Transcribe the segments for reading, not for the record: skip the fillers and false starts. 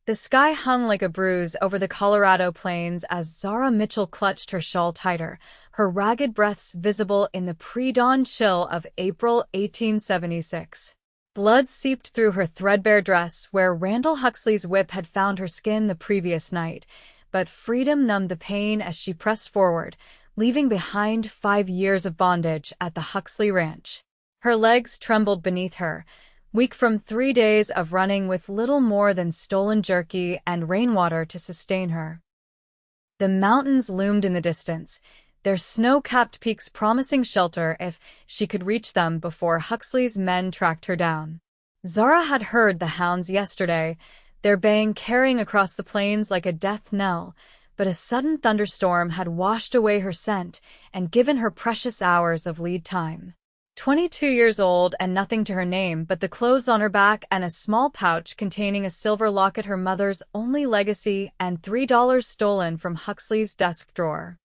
The sky hung like a bruise over the Colorado plains as Zara Mitchell clutched her shawl tighter, her ragged breaths visible in the pre-dawn chill of April 1876. Blood seeped through her threadbare dress where Randall Huxley's whip had found her skin the previous night, but freedom numbed the pain as she pressed forward, leaving behind 5 years of bondage at the Huxley Ranch. Her legs trembled beneath her, weak from 3 days of running with little more than stolen jerky and rainwater to sustain her. The mountains loomed in the distance, their snow-capped peaks promising shelter if she could reach them before Huxley's men tracked her down. Zara had heard the hounds yesterday, their baying carrying across the plains like a death knell, but a sudden thunderstorm had washed away her scent and given her precious hours of lead time. 22 years old and nothing to her name but the clothes on her back and a small pouch containing a silver locket, her mother's only legacy, and $3 stolen from Huxley's desk drawer.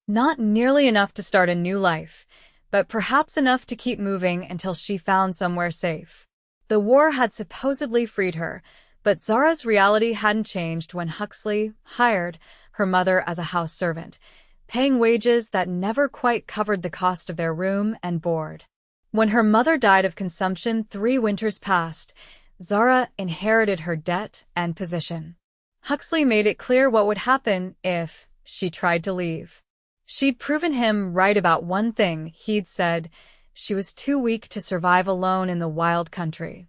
Not nearly enough to start a new life, but perhaps enough to keep moving until she found somewhere safe. The war had supposedly freed her, but Zara's reality hadn't changed when Huxley hired her mother as a house servant, paying wages that never quite covered the cost of their room and board. When her mother died of consumption 3 winters past, Zara inherited her debt and position. Huxley made it clear what would happen if she tried to leave. She'd proven him right about one thing. He'd said she was too weak to survive alone in the wild country.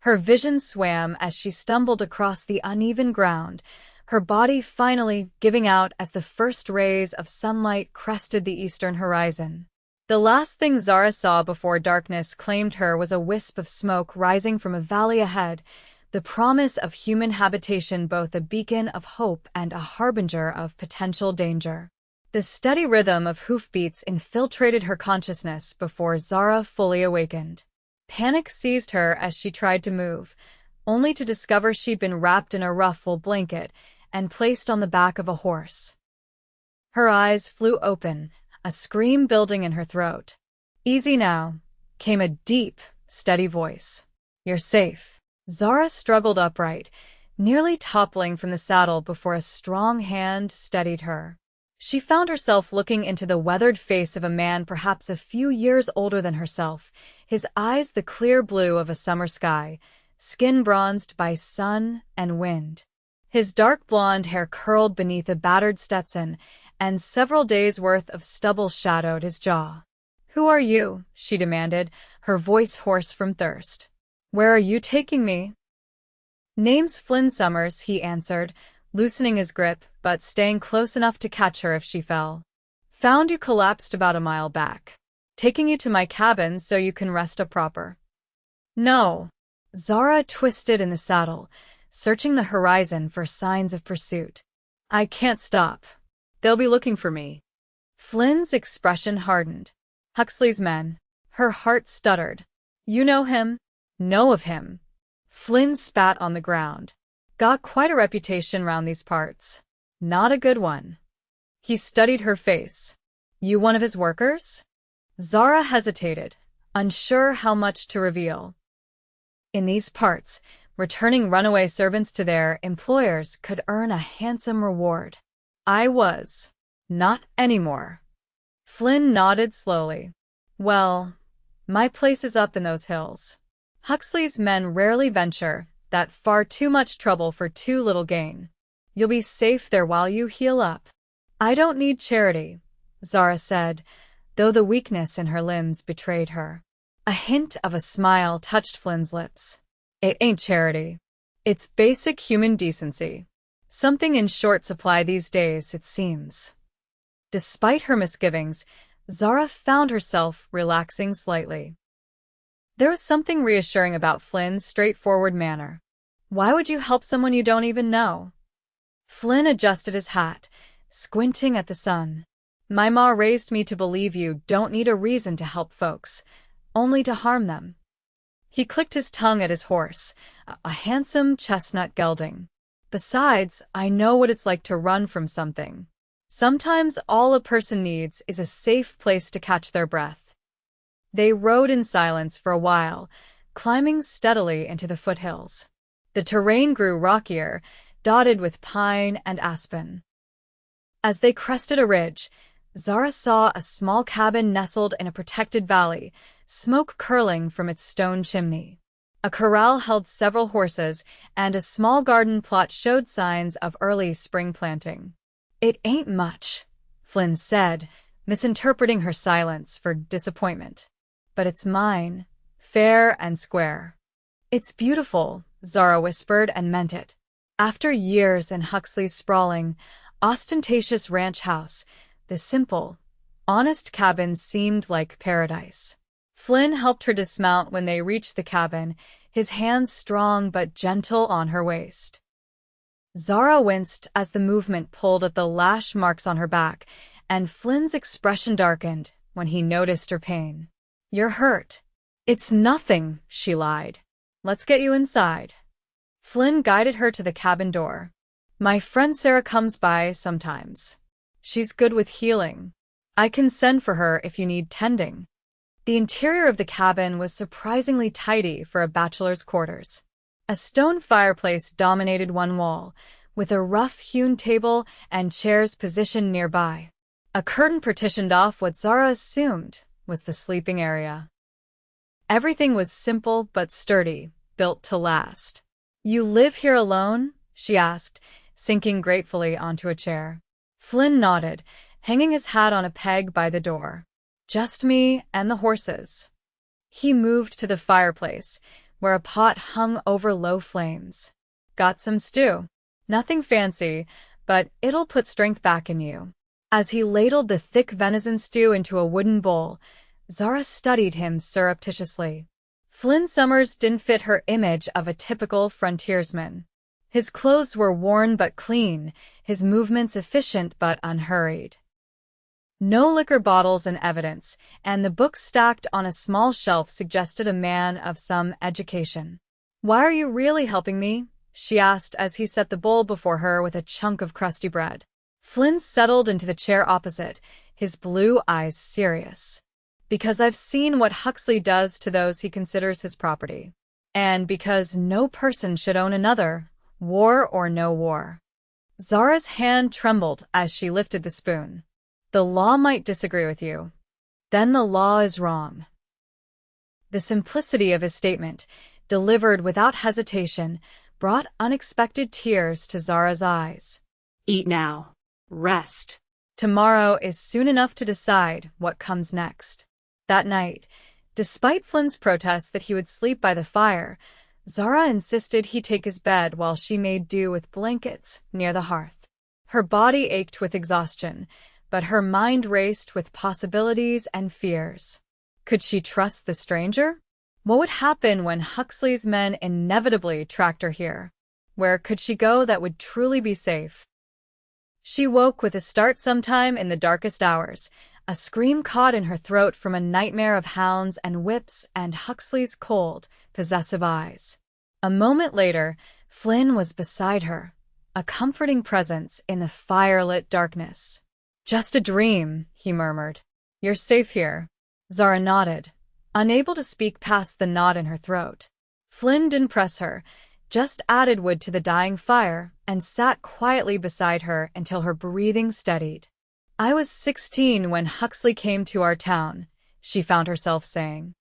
Her vision swam as she stumbled across the uneven ground, her body finally giving out as the first rays of sunlight crested the eastern horizon. The last thing Zara saw before darkness claimed her was a wisp of smoke rising from a valley ahead, the promise of human habitation, both a beacon of hope and a harbinger of potential danger. The steady rhythm of hoofbeats infiltrated her consciousness before Zara fully awakened. Panic seized her as she tried to move, only to discover she'd been wrapped in a rough wool blanket and placed on the back of a horse. Her eyes flew open, a scream building in her throat. "Easy now," came a deep, steady voice. "You're safe." Zara struggled upright, nearly toppling from the saddle before a strong hand steadied her. She found herself looking into the weathered face of a man perhaps a few years older than herself, his eyes the clear blue of a summer sky, skin bronzed by sun and wind. His dark blonde hair curled beneath a battered Stetson, and several days' worth of stubble shadowed his jaw. "Who are you?" she demanded, her voice hoarse from thirst. "Where are you taking me?" "Name's Flynn Summers," he answered, loosening his grip, but staying close enough to catch her if she fell. "Found you collapsed about a mile back. Taking you to my cabin so you can rest up proper." "No." Zara twisted in the saddle, searching the horizon for signs of pursuit. "I can't stop. They'll be looking for me." Flynn's expression hardened. "Huxley's men." Her heart stuttered. "You know him?" "Know of him." Flynn spat on the ground. "Got quite a reputation round these parts." "Not a good one." He studied her face. "You one of his workers?" Zara hesitated, unsure how much to reveal. In these parts, returning runaway servants to their employers could earn a handsome reward. "I was. Not anymore." Flynn nodded slowly. "Well, my place is up in those hills. Huxley's men rarely venture that far, too much trouble for too little gain. You'll be safe there while you heal up." "I don't need charity," Zara said, though the weakness in her limbs betrayed her. A hint of a smile touched Flynn's lips. "It ain't charity. It's basic human decency. Something in short supply these days, it seems." Despite her misgivings, Zara found herself relaxing slightly. There was something reassuring about Flynn's straightforward manner. "Why would you help someone you don't even know?" Flynn adjusted his hat, squinting at the sun. "My ma raised me to believe you don't need a reason to help folks, only to harm them." He clicked his tongue at his horse, a handsome chestnut gelding. "Besides, I know what it's like to run from something. Sometimes all a person needs is a safe place to catch their breath." They rode in silence for a while, climbing steadily into the foothills. The terrain grew rockier, dotted with pine and aspen. As they crested a ridge, Zara saw a small cabin nestled in a protected valley, smoke curling from its stone chimney. A corral held several horses, and a small garden plot showed signs of early spring planting. "It ain't much," Flynn said, misinterpreting her silence for disappointment. "But it's mine, fair and square." "It's beautiful," Zara whispered and meant it. After years in Huxley's sprawling, ostentatious ranch house, the simple, honest cabin seemed like paradise. Flynn helped her dismount when they reached the cabin, his hands strong but gentle on her waist. Zara winced as the movement pulled at the lash marks on her back, and Flynn's expression darkened when he noticed her pain. "You're hurt." "It's nothing," she lied. "Let's get you inside." Flynn guided her to the cabin door. "My friend Sarah comes by sometimes. She's good with healing. I can send for her if you need tending." The interior of the cabin was surprisingly tidy for a bachelor's quarters. A stone fireplace dominated one wall, with a rough-hewn table and chairs positioned nearby. A curtain partitioned off what Zara assumed was the sleeping area. Everything was simple but sturdy, built to last. "You live here alone?" she asked, sinking gratefully onto a chair. Flynn nodded, hanging his hat on a peg by the door. "Just me and the horses." He moved to the fireplace, where a pot hung over low flames. "Got some stew. Nothing fancy, but it'll put strength back in you." As he ladled the thick venison stew into a wooden bowl, Zara studied him surreptitiously. Flynn Summers didn't fit her image of a typical frontiersman. His clothes were worn but clean, his movements efficient but unhurried. No liquor bottles in evidence, and the books stacked on a small shelf suggested a man of some education. "Why are you really helping me?" she asked as he set the bowl before her with a chunk of crusty bread. Flynn settled into the chair opposite, his blue eyes serious. "Because I've seen what Huxley does to those he considers his property. And because no person should own another, war or no war." Zara's hand trembled as she lifted the spoon. "The law might disagree with you. Then the law is wrong." The simplicity of his statement, delivered without hesitation, brought unexpected tears to Zara's eyes. "Eat now. Rest." Tomorrow is soon enough to decide what comes next. That night, despite Flynn's protests that he would sleep by the fire, Zara insisted he take his bed while she made do with blankets near the hearth. Her body ached with exhaustion, but her mind raced with possibilities and fears. Could she trust the stranger? What would happen when Huxley's men inevitably tracked her here? Where could she go that would truly be safe? She woke with a start sometime in the darkest hours, a scream caught in her throat from a nightmare of hounds and whips and Huxley's cold, possessive eyes. A moment later, Flynn was beside her, a comforting presence in the firelit darkness. "Just a dream," he murmured. "You're safe here." Zara nodded, unable to speak past the knot in her throat. Flynn didn't press her, just added wood to the dying fire and sat quietly beside her until her breathing steadied. "I was 16 when Huxley came to our town," she found herself saying.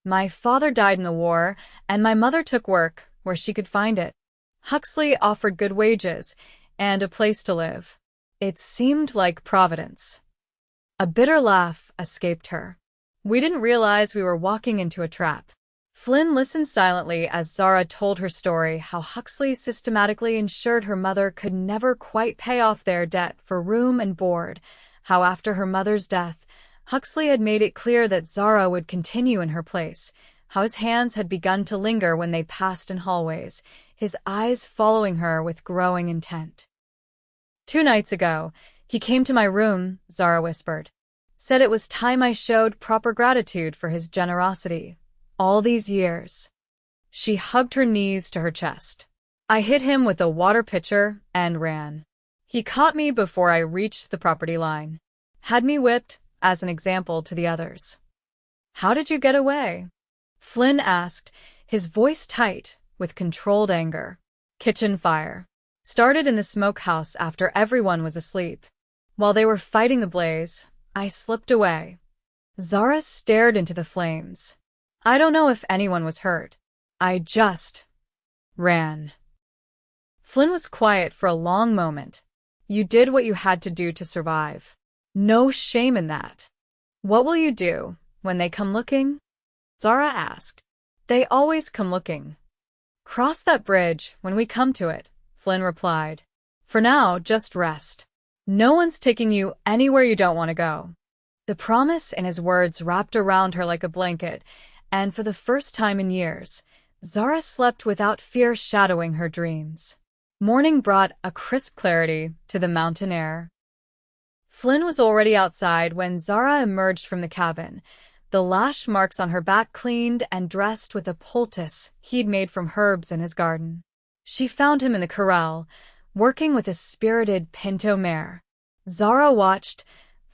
"My father died in the war, and my mother took work where she could find it. Huxley offered good wages and a place to live. It seemed like Providence." A bitter laugh escaped her. "We didn't realize we were walking into a trap." Flynn listened silently as Zara told her story, how Huxley systematically ensured her mother could never quite pay off their debt for room and board, how after her mother's death, Huxley had made it clear that Zara would continue in her place, how his hands had begun to linger when they passed in hallways, his eyes following her with growing intent. "2 nights ago, he came to my room," Zara whispered. "Said it was time I showed proper gratitude for his generosity. All these years." She hugged her knees to her chest. "I hit him with a water pitcher and ran. He caught me before I reached the property line. Had me whipped, as an example to the others." "How did you get away?" Flynn asked, his voice tight, with controlled anger. Kitchen fire. Started in the smokehouse after everyone was asleep. While they were fighting the blaze, I slipped away. Zara stared into the flames. I don't know if anyone was hurt. I just ran. Flynn was quiet for a long moment. You did what you had to do to survive. No shame in that. What will you do when they come looking? Zara asked. They always come looking. Cross that bridge when we come to it, Flynn replied. For now, just rest. No one's taking you anywhere you don't want to go. The promise in his words wrapped around her like a blanket, and for the first time in years, Zara slept without fear shadowing her dreams. Morning brought a crisp clarity to the mountain air. Flynn was already outside when Zara emerged from the cabin, the lash marks on her back cleaned and dressed with a poultice he'd made from herbs in his garden. She found him in the corral, working with a spirited pinto mare. Zara watched,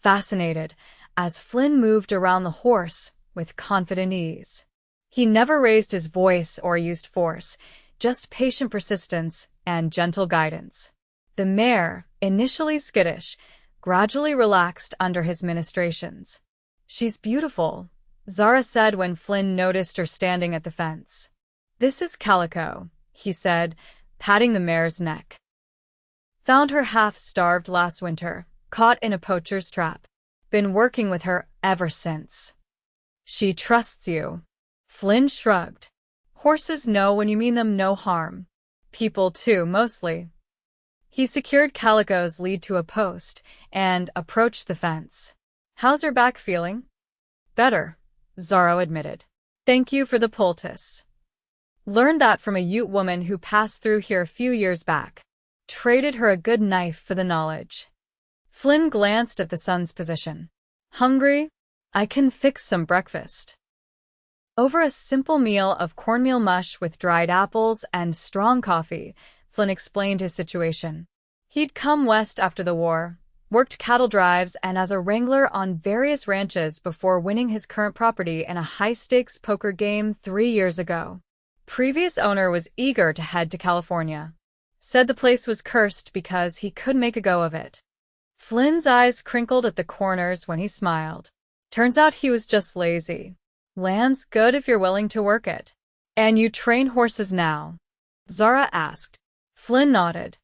fascinated, as Flynn moved around the horse with confident ease. He never raised his voice or used force, just patient persistence and gentle guidance. The mare, initially skittish, gradually relaxed under his ministrations. She's beautiful, Zara said when Flynn noticed her standing at the fence. This is Calico, he said, patting the mare's neck. Found her half-starved last winter, caught in a poacher's trap. Been working with her ever since. She trusts you. Flynn shrugged. Horses know when you mean them no harm. People too, mostly. He secured Calico's lead to a post and approached the fence. How's her back feeling? Better, Zara admitted. Thank you for the poultice. Learned that from a Ute woman who passed through here a few years back. Traded her a good knife for the knowledge. Flynn glanced at the sun's position. Hungry? I can fix some breakfast. Over a simple meal of cornmeal mush with dried apples and strong coffee, Flynn explained his situation. He'd come west after the war, worked cattle drives and as a wrangler on various ranches before winning his current property in a high-stakes poker game 3 years ago. Previous owner was eager to head to California. Said the place was cursed because he could make a go of it. Flynn's eyes crinkled at the corners when he smiled. Turns out he was just lazy. Land's good if you're willing to work it. And you train horses now? Zara asked. Flynn nodded.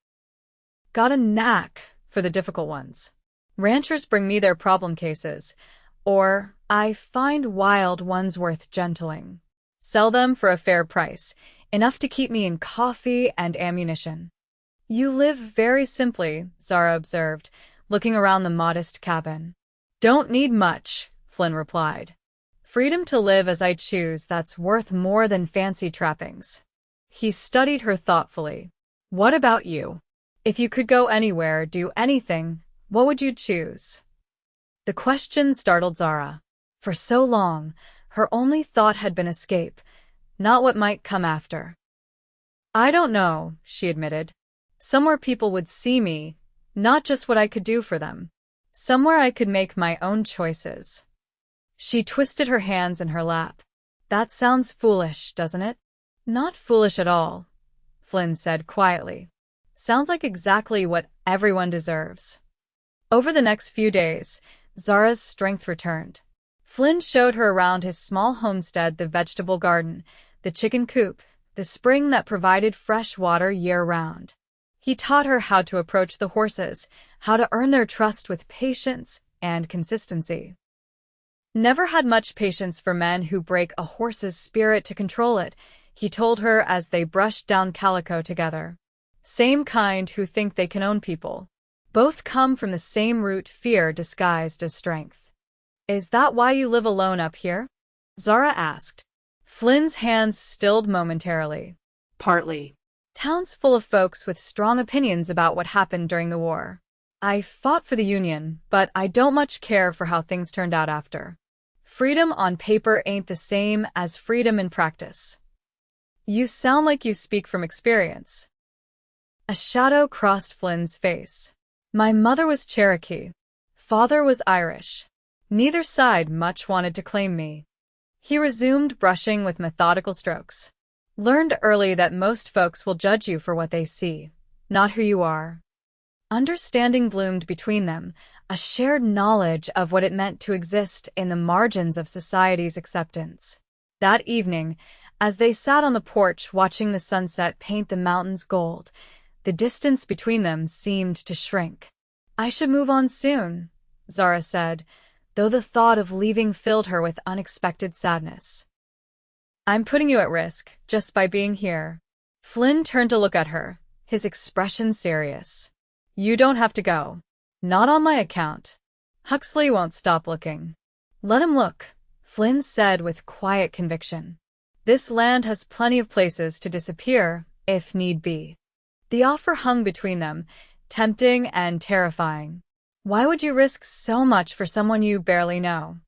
Got a knack for the difficult ones. Ranchers bring me their problem cases, or I find wild ones worth gentling. Sell them for a fair price, enough to keep me in coffee and ammunition. You live very simply, Zara observed, looking around the modest cabin. Don't need much, Flynn replied. Freedom to live as I choose, that's worth more than fancy trappings. He studied her thoughtfully. What about you? If you could go anywhere, do anything, what would you choose? The question startled Zara. For so long, her only thought had been escape, not what might come after. I don't know, she admitted. Somewhere people would see me, not just what I could do for them. Somewhere I could make my own choices. She twisted her hands in her lap. That sounds foolish, doesn't it? Not foolish at all, Flynn said quietly. Sounds like exactly what everyone deserves. Over the next few days, Zara's strength returned. Flynn showed her around his small homestead, the vegetable garden, the chicken coop, the spring that provided fresh water year-round. He taught her how to approach the horses, how to earn their trust with patience and consistency. Never had much patience for men who break a horse's spirit to control it, he told her as they brushed down Calico together. Same kind who think they can own people. Both come from the same root, fear disguised as strength. Is that why you live alone up here? Zara asked. Flynn's hands stilled momentarily. Partly. Town's full of folks with strong opinions about what happened during the war. I fought for the Union, but I don't much care for how things turned out after. Freedom on paper ain't the same as freedom in practice. You sound like you speak from experience. A shadow crossed Flynn's face. My mother was Cherokee. Father was Irish. Neither side much wanted to claim me. He resumed brushing with methodical strokes. Learned early that most folks will judge you for what they see, not who you are. Understanding bloomed between them, a shared knowledge of what it meant to exist in the margins of society's acceptance. That evening, as they sat on the porch watching the sunset paint the mountains gold, the distance between them seemed to shrink. "I should move on soon," Zara said, though the thought of leaving filled her with unexpected sadness. "I'm putting you at risk, just by being here." Flynn turned to look at her, his expression serious. "You don't have to go. Not on my account." Huxley won't stop looking. "Let him look," Flynn said with quiet conviction. "This land has plenty of places to disappear, if need be." The offer hung between them, tempting and terrifying. "Why would you risk so much for someone you barely know?"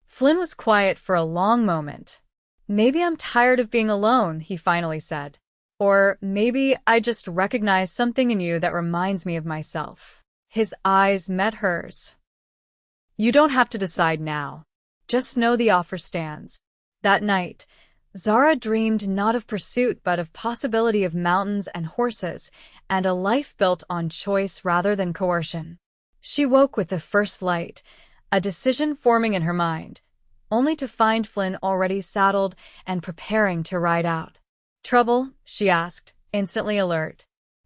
Flynn was quiet for a long moment. "Maybe I'm tired of being alone," he finally said. "Or maybe I just recognize something in you that reminds me of myself." His eyes met hers. "You don't have to decide now. Just know the offer stands." That night, Zara dreamed not of pursuit but of possibility of mountains and horses, and a life built on choice rather than coercion. She woke with the first light, a decision forming in her mind, only to find Flynn already saddled and preparing to ride out. "Trouble?" she asked, instantly alert.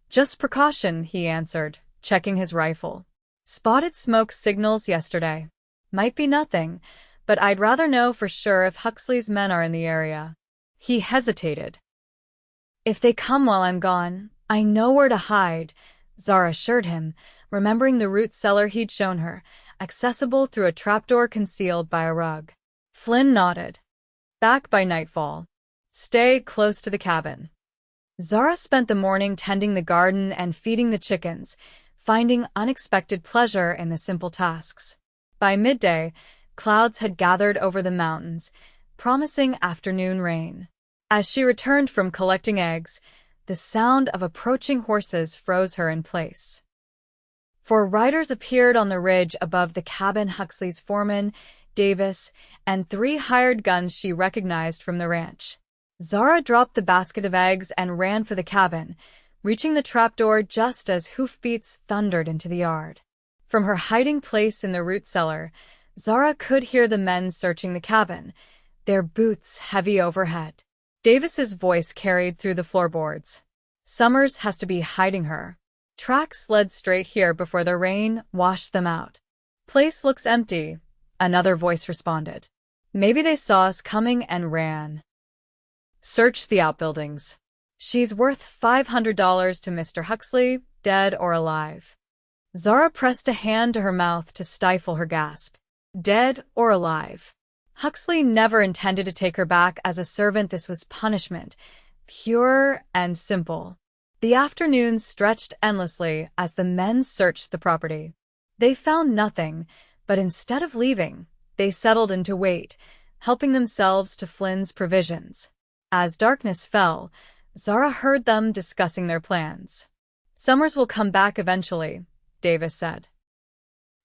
"Just precaution," he answered, checking his rifle. "Spotted smoke signals yesterday. Might be nothing, but I'd rather know for sure if Huxley's men are in the area." He hesitated. "If they come while I'm gone, I know where to hide," Zara assured him, remembering the root cellar he'd shown her, accessible through a trapdoor concealed by a rug. Flynn nodded. "Back by nightfall. Stay close to the cabin." Zara spent the morning tending the garden and feeding the chickens, finding unexpected pleasure in the simple tasks. By midday, clouds had gathered over the mountains, promising afternoon rain. As she returned from collecting eggs, the sound of approaching horses froze her in place. 4 riders appeared on the ridge above the cabin. Huxley's foreman, Davis, and 3 hired guns she recognized from the ranch. Zara dropped the basket of eggs and ran for the cabin, reaching the trapdoor just as hoofbeats thundered into the yard. From her hiding place in the root cellar, Zara could hear the men searching the cabin, their boots heavy overhead. Davis's voice carried through the floorboards. "Summers has to be hiding her. Tracks led straight here before the rain washed them out." "Place looks empty," another voice responded. "Maybe they saw us coming and ran." "Search the outbuildings. She's worth $500 to Mr. Huxley, dead or alive." Zara pressed a hand to her mouth to stifle her gasp. Dead or alive. Huxley never intended to take her back as a servant. This was punishment, pure and simple. The afternoons stretched endlessly as the men searched the property. They found nothing, but instead of leaving, they settled in to wait, helping themselves to Flynn's provisions. As darkness fell, Zara heard them discussing their plans. "Summers will come back eventually," Davis said.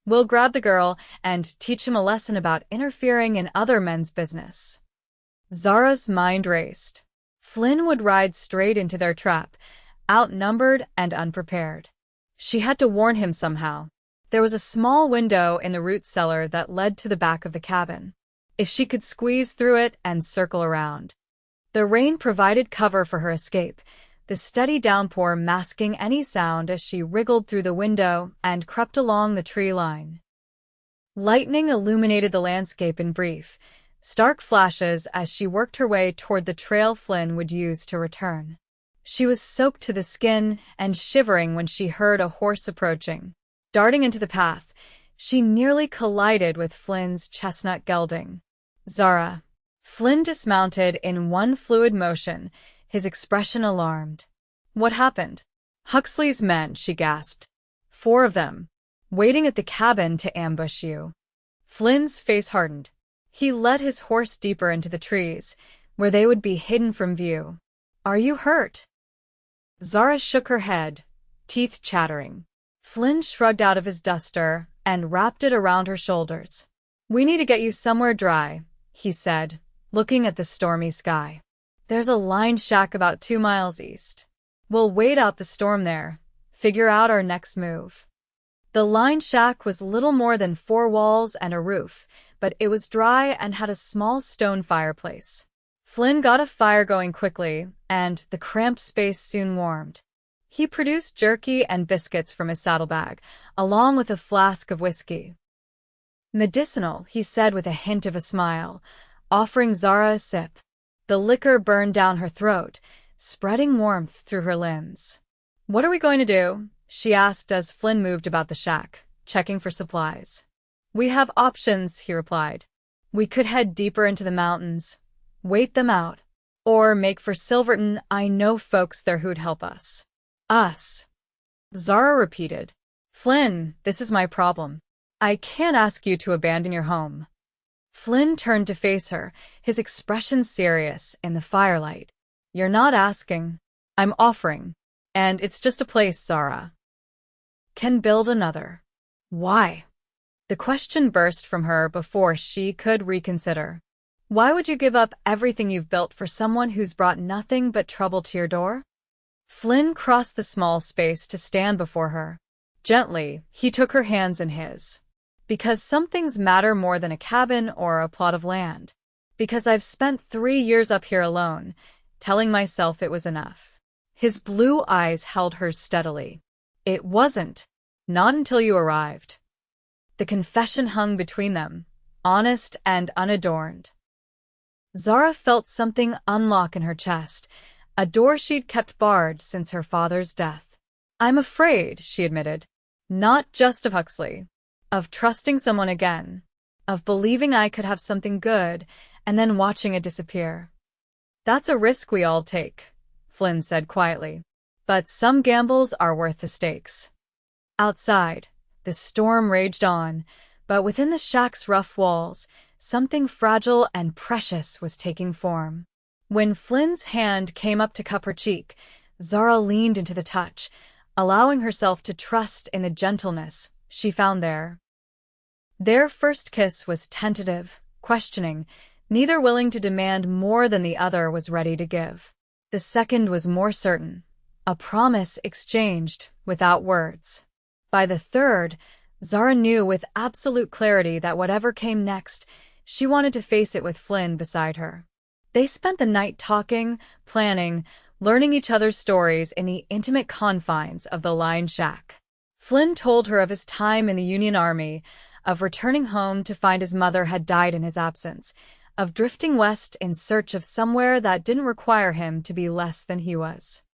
"We'll grab the girl and teach him a lesson about interfering in other men's business." Zara's mind raced. Flynn would ride straight into their trap, outnumbered and unprepared. She had to warn him somehow. There was a small window in the root cellar that led to the back of the cabin. If she could squeeze through it and circle around. The rain provided cover for her escape, the steady downpour masking any sound as she wriggled through the window and crept along the tree line. Lightning illuminated the landscape in brief, stark flashes as she worked her way toward the trail Flynn would use to return. She was soaked to the skin and shivering when she heard a horse approaching. Darting into the path, she nearly collided with Flynn's chestnut gelding. "Zara." Flynn dismounted in one fluid motion, his expression alarmed. "What happened?" "Huxley's men," she gasped. 4 of them. Waiting at the cabin to ambush you." Flynn's face hardened. He led his horse deeper into the trees, where they would be hidden from view. "Are you hurt?" Zara shook her head, teeth chattering. Flynn shrugged out of his duster and wrapped it around her shoulders. "We need to get you somewhere dry," he said, looking at the stormy sky. There's a lined shack about 2 miles east. We'll wait out the storm there, figure out our next move. The lined shack was little more than 4 walls and a roof, but it was dry and had a small stone fireplace. Flynn got a fire going quickly, and the cramped space soon warmed. He produced jerky and biscuits from his saddlebag, along with a flask of whiskey. Medicinal, he said with a hint of a smile, offering Zara a sip. The liquor burned down her throat, spreading warmth through her limbs. "What are we going to do?" she asked as Flynn moved about the shack, checking for supplies. "We have options," he replied. "We could head deeper into the mountains, wait them out, or make for Silverton. I know folks there who'd help us." "Us," Zara repeated. "Flynn, this is my problem. I can't ask you to abandon your home." Flynn turned to face her, his expression serious in the firelight. "You're not asking. I'm offering. And it's just a place, Zara. Can build another." "Why?" The question burst from her before she could reconsider. "Why would you give up everything you've built for someone who's brought nothing but trouble to your door?" Flynn crossed the small space to stand before her. Gently, he took her hands in his. "Because some things matter more than a cabin or a plot of land. Because I've spent 3 years up here alone, telling myself it was enough." His blue eyes held hers steadily. "It wasn't. Not until you arrived." The confession hung between them, honest and unadorned. Zara felt something unlock in her chest, a door she'd kept barred since her father's death. "I'm afraid," she admitted. "Not just of Huxley. Of trusting someone again. Of believing I could have something good, and then watching it disappear." "That's a risk we all take," Flynn said quietly. "But some gambles are worth the stakes." Outside, the storm raged on, but within the shack's rough walls, something fragile and precious was taking form. When Flynn's hand came up to cup her cheek, Zara leaned into the touch, allowing herself to trust in the gentleness she found there. Their first kiss was tentative, questioning, neither willing to demand more than the other was ready to give. The second was more certain, a promise exchanged without words. By the third, Zara knew with absolute clarity that whatever came next, she wanted to face it with Flynn beside her. They spent the night talking, planning, learning each other's stories in the intimate confines of the lined shack. Flynn told her of his time in the Union Army, of returning home to find his mother had died in his absence, of drifting west in search of somewhere that didn't require him to be less than he was.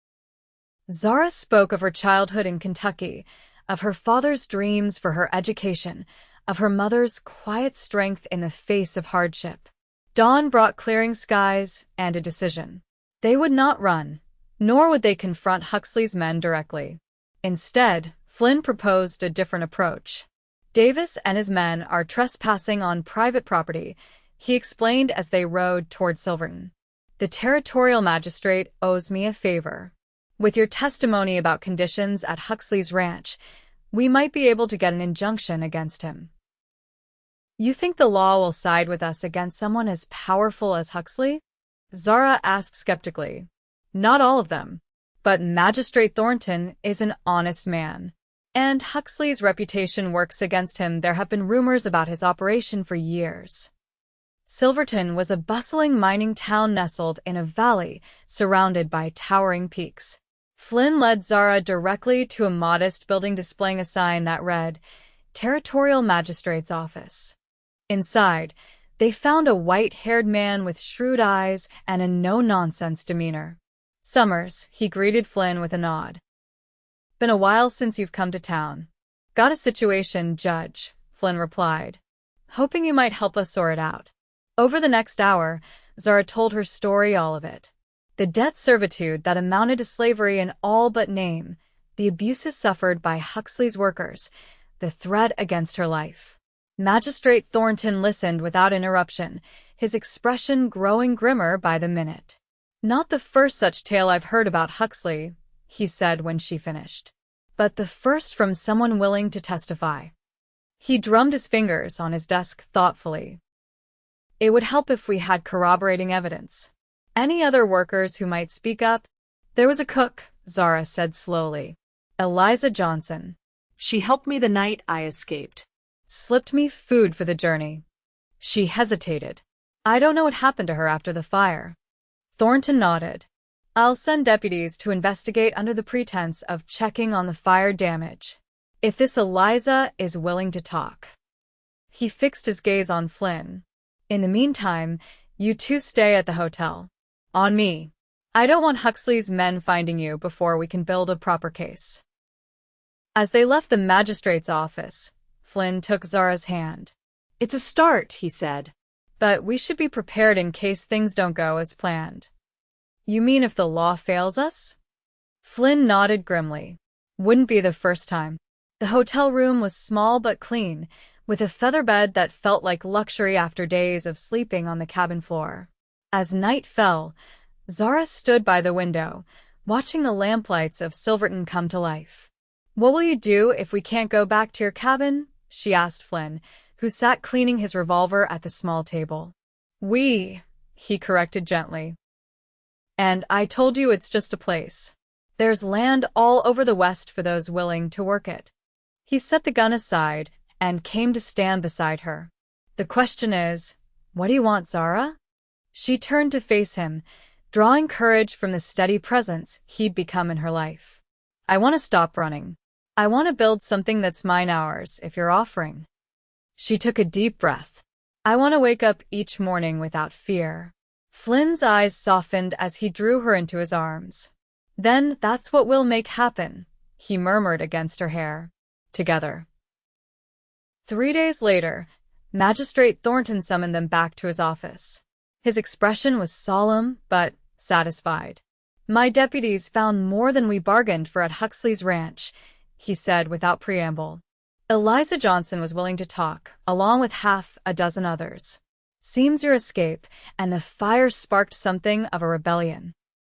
Zara spoke of her childhood in Kentucky, of her father's dreams for her education, of her mother's quiet strength in the face of hardship. Dawn brought clearing skies and a decision. They would not run, nor would they confront Huxley's men directly. Instead, Flynn proposed a different approach. "Davis and his men are trespassing on private property," he explained as they rode toward Silverton. "The territorial magistrate owes me a favor. With your testimony about conditions at Huxley's ranch, we might be able to get an injunction against him." "You think the law will side with us against someone as powerful as Huxley?" Zara asked skeptically. "Not all of them. But Magistrate Thornton is an honest man. And Huxley's reputation works against him. There have been rumors about his operation for years." Silverton was a bustling mining town nestled in a valley surrounded by towering peaks. Flynn led Zara directly to a modest building displaying a sign that read, "Territorial Magistrate's Office." Inside, they found a white-haired man with shrewd eyes and a no-nonsense demeanor. "Summers," he greeted Flynn with a nod. "Been a while since you've come to town." "Got a situation, Judge," Flynn replied. "Hoping you might help us sort it out." Over the next hour, Zara told her story, all of it. The debt servitude that amounted to slavery in all but name, the abuses suffered by Huxley's workers, the threat against her life. Magistrate Thornton listened without interruption, his expression growing grimmer by the minute. "Not the first such tale I've heard about Huxley," he said when she finished. "But the first from someone willing to testify." He drummed his fingers on his desk thoughtfully. "It would help if we had corroborating evidence." Any other workers who might speak up? There was a cook, Zara said slowly. Eliza Johnson. She helped me the night I escaped. Slipped me food for the journey. She hesitated. I don't know what happened to her after the fire. Thornton nodded. I'll send deputies to investigate under the pretense of checking on the fire damage. If this Eliza is willing to talk. He fixed his gaze on Flynn. In the meantime, you two stay at the hotel. On me. I don't want Huxley's men finding you before we can build a proper case. As they left the magistrate's office, Flynn took Zara's hand. It's a start, he said. But we should be prepared in case things don't go as planned. You mean if the law fails us? Flynn nodded grimly. Wouldn't be the first time. The hotel room was small but clean, with a feather bed that felt like luxury after days of sleeping on the cabin floor. As night fell, Zara stood by the window, watching the lamplights of Silverton come to life. What will you do if we can't go back to your cabin? She asked Flynn, who sat cleaning his revolver at the small table. He corrected gently. And I told you it's just a place. There's land all over the West for those willing to work it. He set the gun aside and came to stand beside her. The question is, what do you want, Zara? She turned to face him, drawing courage from the steady presence he'd become in her life. I want to stop running. I want to build something that's mine, ours, if you're offering. She took a deep breath. I want to wake up each morning without fear. Flynn's eyes softened as he drew her into his arms. Then that's what we'll make happen, he murmured against her hair. Together. 3 days later, Magistrate Thornton summoned them back to his office. His expression was solemn but satisfied. My deputies found more than we bargained for at Huxley's ranch, he said without preamble. Eliza Johnson was willing to talk, along with half a dozen others. Seems your escape, and the fire sparked something of a rebellion.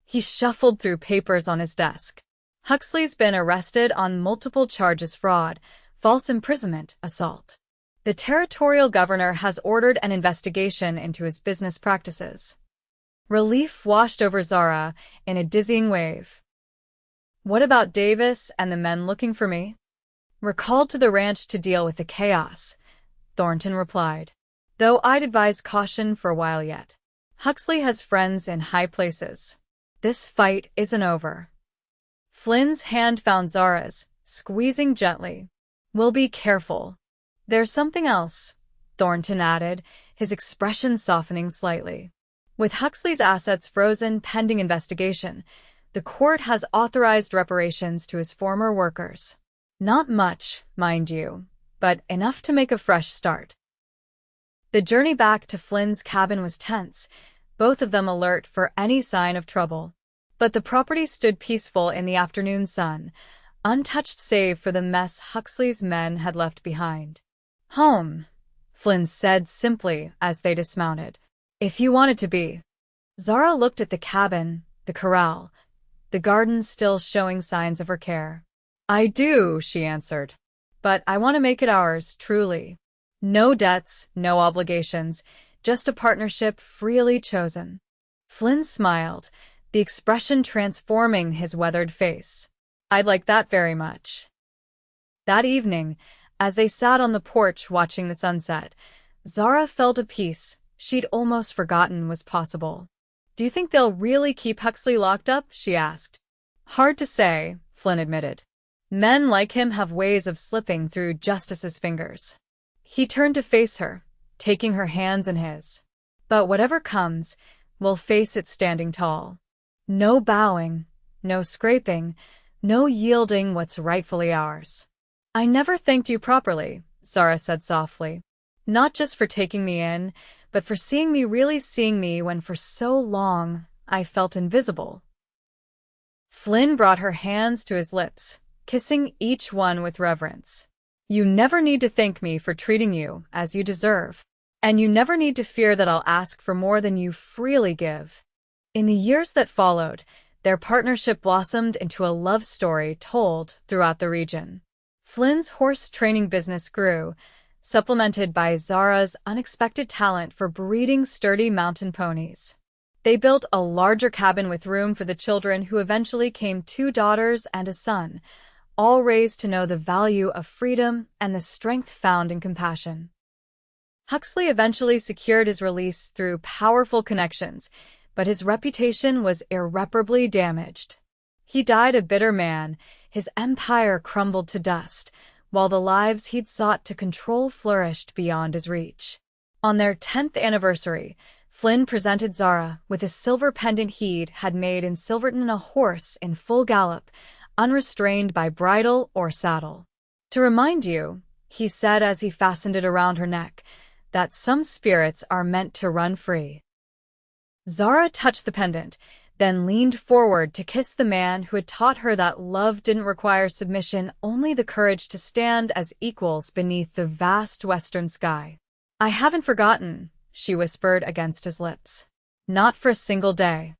He shuffled through papers on his desk. Huxley's been arrested on multiple charges: fraud, false imprisonment, assault. The territorial governor has ordered an investigation into his business practices. Relief washed over Zara in a dizzying wave. What about Davis and the men looking for me? Recalled to the ranch to deal with the chaos, Thornton replied. Though I'd advise caution for a while yet. Huxley has friends in high places. This fight isn't over. Flynn's hand found Zara's, squeezing gently. We'll be careful. There's something else, Thornton added, his expression softening slightly. With Huxley's assets frozen pending investigation, the court has authorized reparations to his former workers. Not much, mind you, but enough to make a fresh start. The journey back to Flynn's cabin was tense, both of them alert for any sign of trouble. But the property stood peaceful in the afternoon sun, untouched save for the mess Huxley's men had left behind. Home, Flynn said simply as they dismounted. If you wanted to be. Zara looked at the cabin, the corral, the garden still showing signs of her care. I do, she answered. But I want to make it ours, truly. No debts, no obligations, just a partnership freely chosen. Flynn smiled, the expression transforming his weathered face. I'd like that very much. That evening, as they sat on the porch watching the sunset, Zara felt a peace she'd almost forgotten was possible. Do you think they'll really keep Huxley locked up? She asked. Hard to say, Flynn admitted. Men like him have ways of slipping through justice's fingers. He turned to face her, taking her hands in his. But whatever comes, we'll face it standing tall. No bowing, no scraping, no yielding what's rightfully ours. I never thanked you properly, Zara said softly. Not just for taking me in, but for seeing me, really seeing me when for so long I felt invisible. Flynn brought her hands to his lips, kissing each one with reverence. You never need to thank me for treating you as you deserve, and you never need to fear that I'll ask for more than you freely give. In the years that followed, their partnership blossomed into a love story told throughout the region. Flynn's horse training business grew, supplemented by Zara's unexpected talent for breeding sturdy mountain ponies. They built a larger cabin with room for the children who eventually came 2 daughters and a son, all raised to know the value of freedom and the strength found in compassion. Huxley eventually secured his release through powerful connections, but his reputation was irreparably damaged. He died a bitter man, his empire crumbled to dust, while the lives he'd sought to control flourished beyond his reach. On their 10th anniversary, Flynn presented Zara with a silver pendant he'd had made in Silverton, a horse in full gallop, unrestrained by bridle or saddle. "To remind you," he said as he fastened it around her neck, "that some spirits are meant to run free." Zara touched the pendant, then leaned forward to kiss the man who had taught her that love didn't require submission, only the courage to stand as equals beneath the vast western sky. "I haven't forgotten," she whispered against his lips. "Not for a single day."